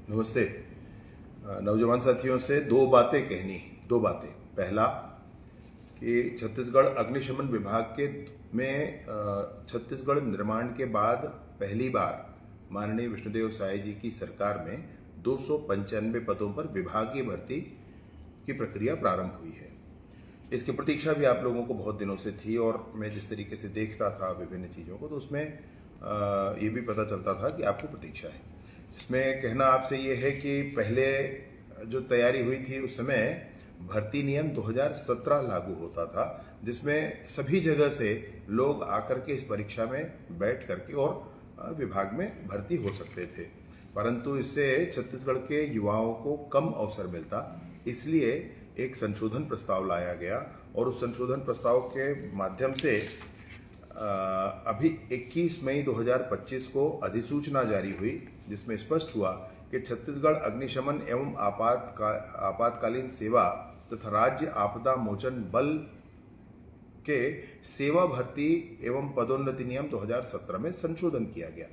नमस्ते। नौजवान साथियों से दो बातें कहनी। दो बातें। पहला कि छत्तीसगढ़ अग्निशमन विभाग के में छत्तीसगढ़ निर्माण के बाद पहली बार माननीय विष्णुदेव साय जी की सरकार में 295 पदों पर विभागीय भर्ती की प्रक्रिया प्रारंभ हुई है। इसकी प्रतीक्षा भी आप लोगों को बहुत दिनों से थी और मैं जिस तरीके से देखता था विभिन्न चीज़ों को तो उसमें ये भी पता चलता था कि आपको प्रतीक्षा है। इसमें कहना आपसे ये है कि पहले जो तैयारी हुई थी उस समय भर्ती नियम 2017 लागू होता था, जिसमें सभी जगह से लोग आकर के इस परीक्षा में बैठ करके और विभाग में भर्ती हो सकते थे, परंतु इससे छत्तीसगढ़ के युवाओं को कम अवसर मिलता। इसलिए एक संशोधन प्रस्ताव लाया गया और उस संशोधन प्रस्ताव के माध्यम से अभी 21 मई 2025 को अधिसूचना जारी हुई, जिसमें स्पष्ट हुआ कि छत्तीसगढ़ अग्निशमन एवं आपातकालीन सेवा तथा राज्य आपदा मोचन बल के सेवा भर्ती एवं पदोन्नति नियम 2017 में संशोधन किया गया।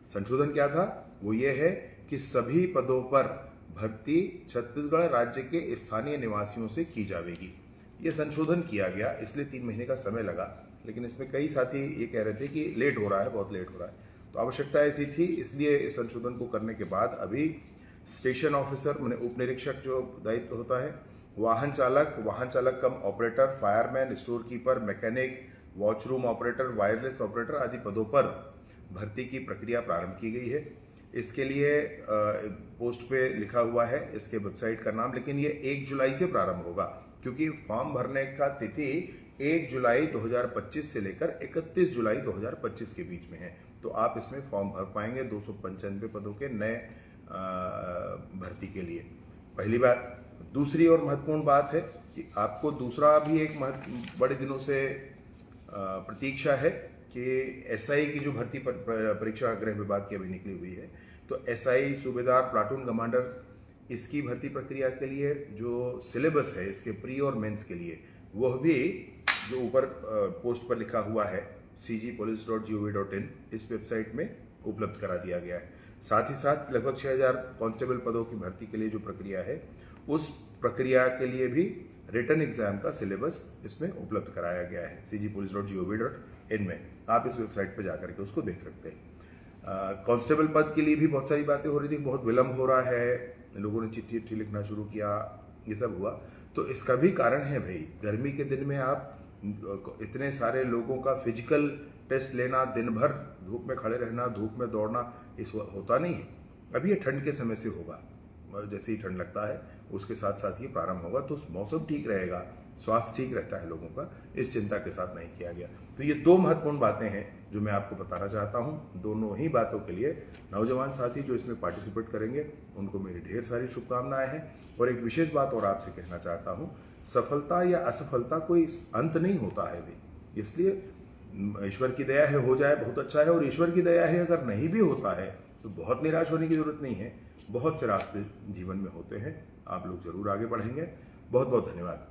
संशोधन क्या था? वो ये है कि सभी पदों पर भर्ती छत्तीसगढ़ राज्य के स्थानीय निवासियों से की जाएगी। ये संशोधन किया गया, इसलिए 3 महीने का समय लगा, लेकिन इसमें कई साथी ये कह रहे थे कि लेट हो रहा है, बहुत लेट हो रहा है। तो आवश्यकता ऐसी थी, इसलिए इस संशोधन को करने के बाद अभी स्टेशन ऑफिसर माने उप निरीक्षक जो दायित्व होता है, वाहन चालक cum operator, fireman, store keeper, mechanic, watch room operator, wireless operator आदि पदों पर भर्ती की प्रक्रिया प्रारंभ की गई है। इसके लिए पोस्ट पे लिखा हुआ है इसके वेबसाइट का नाम, लेकिन ये 1 जुलाई से प्रारंभ होगा, क्योंकि फॉर्म भरने का तिथि 1 जुलाई 2025 से लेकर 31 जुलाई 2025 के बीच में है। तो आप इसमें फॉर्म भर पाएंगे 295 पदों के नए भर्ती के लिए। पहली बात। दूसरी और महत्वपूर्ण बात है कि आपको दूसरा भी एक बड़े दिनों से प्रतीक्षा है कि एसआई की जो भर्ती परीक्षा गृह विभाग की अभी निकली हुई है, तो एसआई, सूबेदार, प्लाटून कमांडर, इसकी भर्ती प्रक्रिया के लिए जो सिलेबस है इसके प्री और मेंस के लिए, वह भी जो ऊपर पोस्ट पर लिखा हुआ है cgpolice.gov.in, इस वेबसाइट में उपलब्ध करा दिया गया है। साथ ही साथ लगभग 6000 कांस्टेबल पदों की भर्ती के लिए जो प्रक्रिया है, उस प्रक्रिया के लिए भी रिटन एग्जाम का सिलेबस इसमें उपलब्ध कराया गया है cgpolice.gov.in में। आप इस वेबसाइट पर जाकर के उसको देख सकते हैं। कांस्टेबल पद के लिए भी बहुत सारी बातें हो रही थी, बहुत विलंब हो रहा है, लोगों ने चिट्ठी लिखना शुरू किया, ये सब हुआ। तो इसका भी कारण है भाई, गर्मी के दिन में आप इतने सारे लोगों का फिजिकल टेस्ट लेना, दिन भर धूप में खड़े रहना, धूप में दौड़ना, इस होता नहीं है। अभी ये ठंड के समय से होगा, जैसे ही ठंड लगता है उसके साथ साथ ये प्रारंभ होगा, तो मौसम ठीक रहेगा, स्वास्थ्य ठीक रहता है लोगों का, इस चिंता के साथ नहीं किया गया। तो ये दो महत्वपूर्ण बातें हैं जो मैं आपको बताना चाहता हूँ। दोनों ही बातों के लिए नौजवान साथी जो इसमें पार्टिसिपेट करेंगे उनको मेरी ढेर सारी शुभकामनाएं हैं। और एक विशेष बात और आपसे कहना चाहता हूँ, सफलता या असफलता कोई अंत नहीं होता है भाई, इसलिए ईश्वर की दया है, हो जाए बहुत अच्छा है, और ईश्वर की दया है अगर नहीं भी होता है तो बहुत निराश होने की जरूरत नहीं है। बहुत से रास्ते जीवन में होते हैं, आप लोग जरूर आगे बढ़ेंगे। बहुत बहुत धन्यवाद।